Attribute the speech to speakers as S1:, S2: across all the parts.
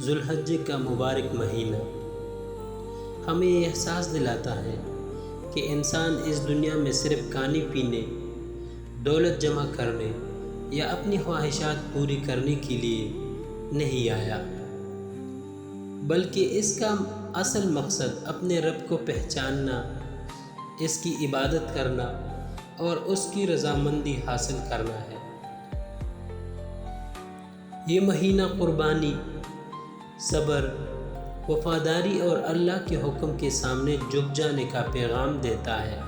S1: ذوالحجہ کا مبارک مہینہ ہمیں یہ احساس دلاتا ہے کہ انسان اس دنیا میں صرف کھانے پینے، دولت جمع کرنے یا اپنی خواہشات پوری کرنے کے لیے نہیں آیا، بلکہ اس کا اصل مقصد اپنے رب کو پہچاننا، اس کی عبادت کرنا اور اس کی رضامندی حاصل کرنا ہے۔ یہ مہینہ قربانی، صبر، وفاداری اور اللہ کے حکم کے سامنے جھک جانے کا پیغام دیتا ہے۔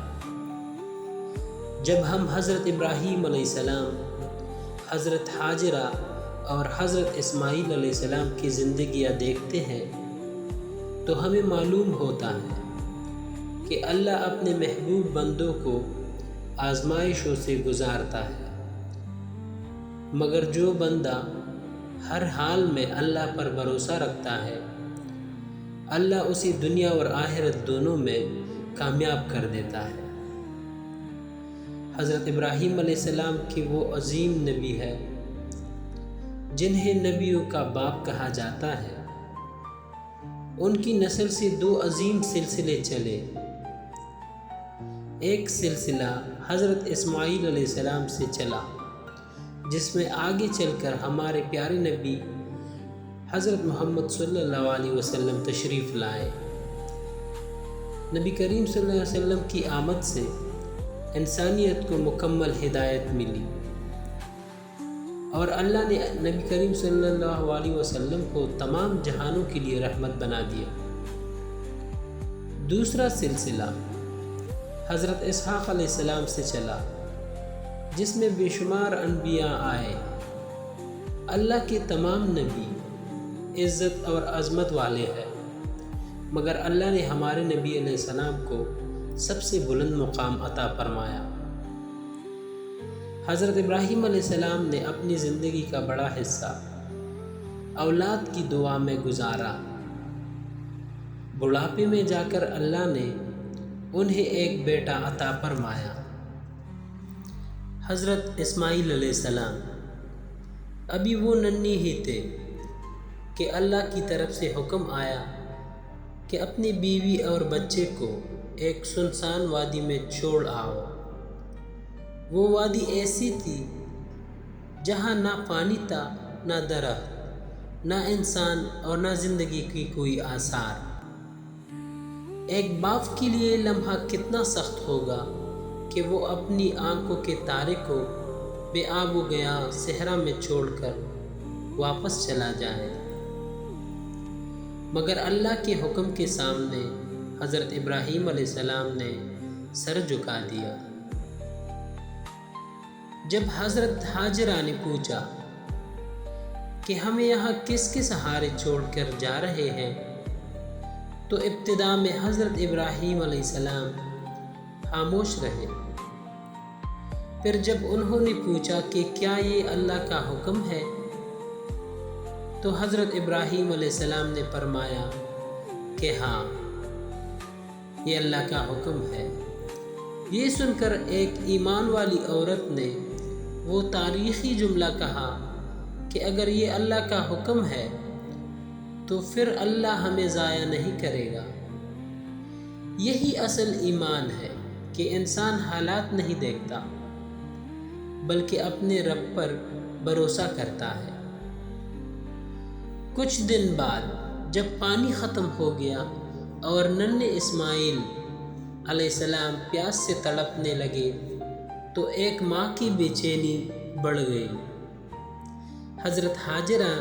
S1: جب ہم حضرت ابراہیم علیہ السلام، حضرت ہاجرہ اور حضرت اسماعیل علیہ السلام کی زندگیاں دیکھتے ہیں تو ہمیں معلوم ہوتا ہے کہ اللہ اپنے محبوب بندوں کو آزمائشوں سے گزارتا ہے، مگر جو بندہ ہر حال میں اللہ پر بھروسہ رکھتا ہے، اللہ اسے دنیا اور آخرت دونوں میں کامیاب کر دیتا ہے۔ حضرت ابراہیم علیہ السلام کی وہ عظیم نبی ہے جنہیں نبیوں کا باپ کہا جاتا ہے۔ ان کی نسل سے دو عظیم سلسلے چلے۔ ایک سلسلہ حضرت اسماعیل علیہ السلام سے چلا، جس میں آگے چل کر ہمارے پیارے نبی حضرت محمد صلی اللہ علیہ وسلم تشریف لائے۔ نبی کریم صلی اللہ علیہ وسلم کی آمد سے انسانیت کو مکمل ہدایت ملی اور اللہ نے نبی کریم صلی اللہ علیہ وسلم کو تمام جہانوں کے لیے رحمت بنا دیا۔ دوسرا سلسلہ حضرت اسحاق علیہ السلام سے چلا، جس میں بے شمار انبیاء آئے۔ اللہ کے تمام نبی عزت اور عظمت والے ہیں، مگر اللہ نے ہمارے نبی علیہ السلام کو سب سے بلند مقام عطا فرمایا۔ حضرت ابراہیم علیہ السلام نے اپنی زندگی کا بڑا حصہ اولاد کی دعا میں گزارا۔ بڑھاپے میں جا کر اللہ نے انہیں ایک بیٹا عطا فرمایا، حضرت اسماعیل علیہ السلام۔ ابھی وہ ننھی ہی تھے کہ اللہ کی طرف سے حکم آیا کہ اپنی بیوی اور بچے کو ایک سنسان وادی میں چھوڑ آؤ۔ وہ وادی ایسی تھی جہاں نہ پانی تھا، نہ درخت، نہ انسان اور نہ زندگی کی کوئی آثار۔ ایک باپ کے لیے یہ لمحہ کتنا سخت ہوگا کہ وہ اپنی آنکھوں کے تارے کو بے آب و گیا صحرا میں چھوڑ کر واپس چلا جائے، مگر اللہ کے حکم کے سامنے حضرت ابراہیم علیہ السلام نے سر جھکا دیا۔ جب حضرت ہاجرہ نے پوچھا کہ ہمیں یہاں کس کے سہارے چھوڑ کر جا رہے ہیں، تو ابتدا میں حضرت ابراہیم علیہ السلام خاموش رہے۔ پھر جب انہوں نے پوچھا کہ کیا یہ اللہ کا حکم ہے، تو حضرت ابراہیم علیہ السلام نے فرمایا کہ ہاں، یہ اللہ کا حکم ہے۔ یہ سن کر ایک ایمان والی عورت نے وہ تاریخی جملہ کہا کہ اگر یہ اللہ کا حکم ہے تو پھر اللہ ہمیں ضائع نہیں کرے گا۔ یہی اصل ایمان ہے کہ انسان حالات نہیں دیکھتا، بلکہ اپنے رب پر بھروسہ کرتا ہے۔ کچھ دن بعد جب پانی ختم ہو گیا اور ننھے اسماعیل علیہ السلام پیاس سے تڑپنے لگے تو ایک ماں کی بے چینی بڑھ گئی۔ حضرت ہاجرہ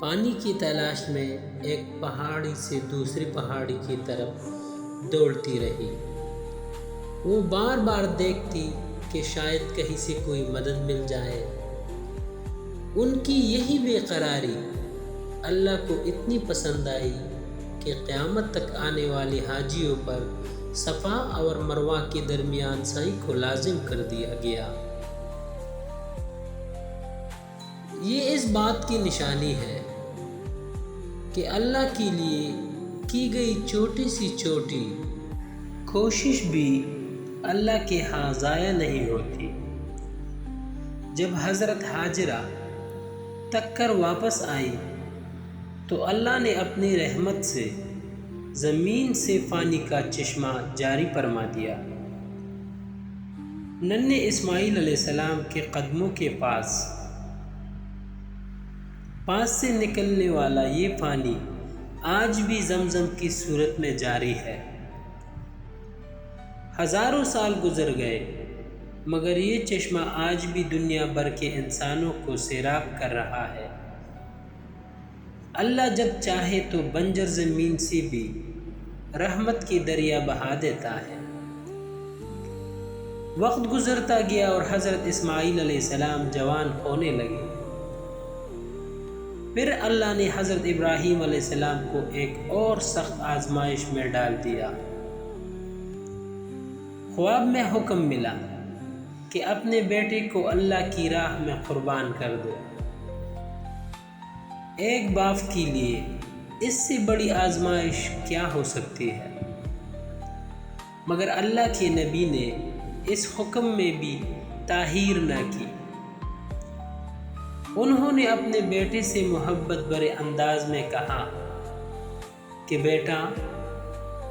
S1: پانی کی تلاش میں ایک پہاڑی سے دوسری پہاڑی کی طرف دوڑتی رہی۔ وہ بار بار دیکھتی کہ شاید کہیں سے کوئی مدد مل جائے۔ ان کی یہی بے قراری اللہ کو اتنی پسند آئی کہ قیامت تک آنے والے حاجیوں پر صفا اور مروہ کے درمیان سعی کو لازم کر دیا گیا۔ یہ اس بات کی نشانی ہے کہ اللہ کے لیے کی گئی چھوٹی سی چھوٹی کوشش بھی اللہ کے ہاں ضائع نہیں ہوتی۔ جب حضرت ہاجرہ تک کر واپس آئی تو اللہ نے اپنی رحمت سے زمین سے پانی کا چشمہ جاری فرما دیا۔ ننھے اسماعیل علیہ السلام کے قدموں کے پاس سے نکلنے والا یہ پانی آج بھی زمزم کی صورت میں جاری ہے۔ ہزاروں سال گزر گئے مگر یہ چشمہ آج بھی دنیا بھر کے انسانوں کو سیراب کر رہا ہے۔ اللہ جب چاہے تو بنجر زمین سے بھی رحمت کی دریا بہا دیتا ہے۔ وقت گزرتا گیا اور حضرت اسماعیل علیہ السلام جوان ہونے لگے۔ پھر اللہ نے حضرت ابراہیم علیہ السلام کو ایک اور سخت آزمائش میں ڈال دیا۔ خواب میں حکم ملا کہ اپنے بیٹے کو اللہ کی راہ میں قربان کر دو۔ ایک باپ کے لیے اس سے بڑی آزمائش کیا ہو سکتی ہے؟ مگر اللہ کے نبی نے اس حکم میں بھی تاخیر نہ کی۔ انہوں نے اپنے بیٹے سے محبت بھرے انداز میں کہا کہ بیٹا،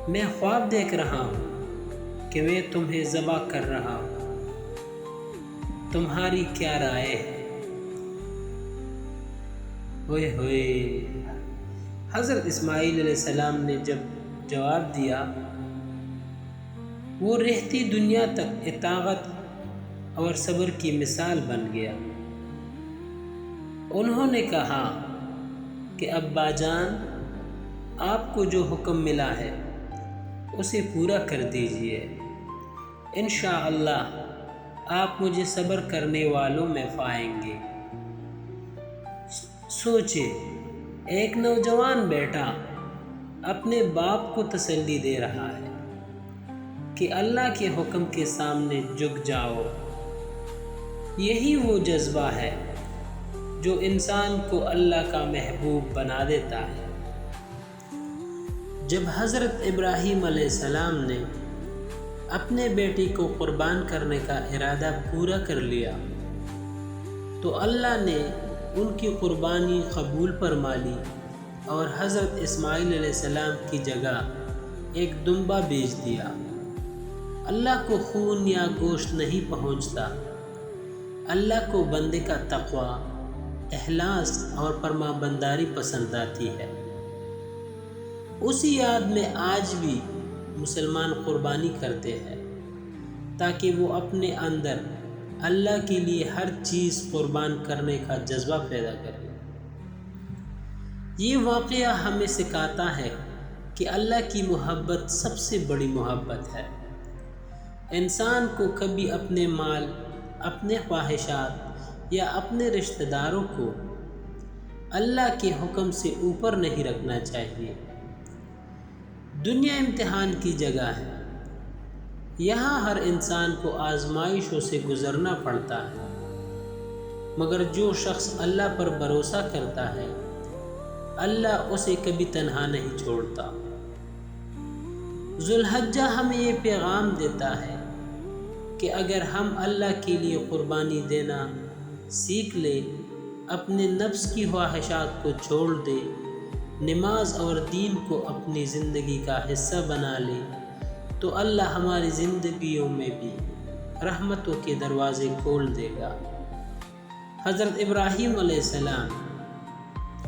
S1: میں خواب دیکھ رہا ہوں کہ میں تمہیں ذبح کر رہا ہوں، تمہاری کیا رائے ہے؟ ہوئے ہوئے حضرت اسماعیل علیہ السلام نے جب جواب دیا، وہ رہتی دنیا تک اطاعت اور صبر کی مثال بن گیا۔ انہوں نے کہا کہ ابا جان، آپ کو جو حکم ملا ہے اسے پورا کر دیجئے، انشاءاللہ آپ مجھے صبر کرنے والوں میں پائیں گے۔ سوچے، ایک نوجوان بیٹا اپنے باپ کو تسلی دے رہا ہے کہ اللہ کے حکم کے سامنے جھک جاؤ۔ یہی وہ جذبہ ہے جو انسان کو اللہ کا محبوب بنا دیتا ہے۔ جب حضرت ابراہیم علیہ السلام نے اپنے بیٹے کو قربان کرنے کا ارادہ پورا کر لیا تو اللہ نے ان کی قربانی قبول فرما لی اور حضرت اسماعیل علیہ السلام کی جگہ ایک دمبا بھیج دیا۔ اللہ کو خون یا گوشت نہیں پہنچتا، اللہ کو بندے کا تقوی، اخلاص اور فرما برداری پسند آتی ہے۔ اسی یاد میں آج بھی مسلمان قربانی کرتے ہیں تاکہ وہ اپنے اندر اللہ کے لیے ہر چیز قربان کرنے کا جذبہ پیدا کرے۔ یہ واقعہ ہمیں سکھاتا ہے کہ اللہ کی محبت سب سے بڑی محبت ہے۔ انسان کو کبھی اپنے مال، اپنے خواہشات یا اپنے رشتہ داروں کو اللہ کے حکم سے اوپر نہیں رکھنا چاہیے۔ دنیا امتحان کی جگہ ہے، یہاں ہر انسان کو آزمائشوں سے گزرنا پڑتا ہے، مگر جو شخص اللہ پر بھروسہ کرتا ہے اللہ اسے کبھی تنہا نہیں چھوڑتا۔ ذو الحجہ ہمیں یہ پیغام دیتا ہے کہ اگر ہم اللہ کے لیے قربانی دینا سیکھ لے، اپنے نفس کی خواہشات کو چھوڑ دے، نماز اور دین کو اپنی زندگی کا حصہ بنا لے، تو اللہ ہماری زندگیوں میں بھی رحمتوں کے دروازے کھول دے گا۔ حضرت ابراہیم علیہ السلام،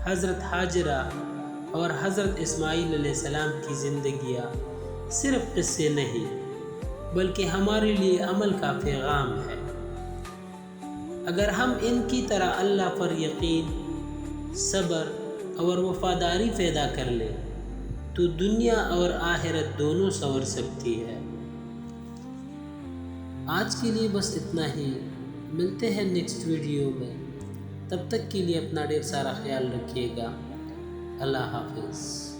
S1: حضرت حاجرہ اور حضرت اسماعیل علیہ السلام کی زندگیاں صرف قصے نہیں بلکہ ہمارے لیے عمل کا پیغام ہے۔ اگر ہم ان کی طرح اللہ پر یقین، صبر اور وفاداری پیدا کر لیں تو دنیا اور آخرت دونوں سنور سکتی ہے۔ آج کے لیے بس اتنا ہی، ملتے ہیں نیکسٹ ویڈیو میں، تب تک کے لیے اپنا ڈھیر سارا خیال رکھیے گا۔ اللہ حافظ۔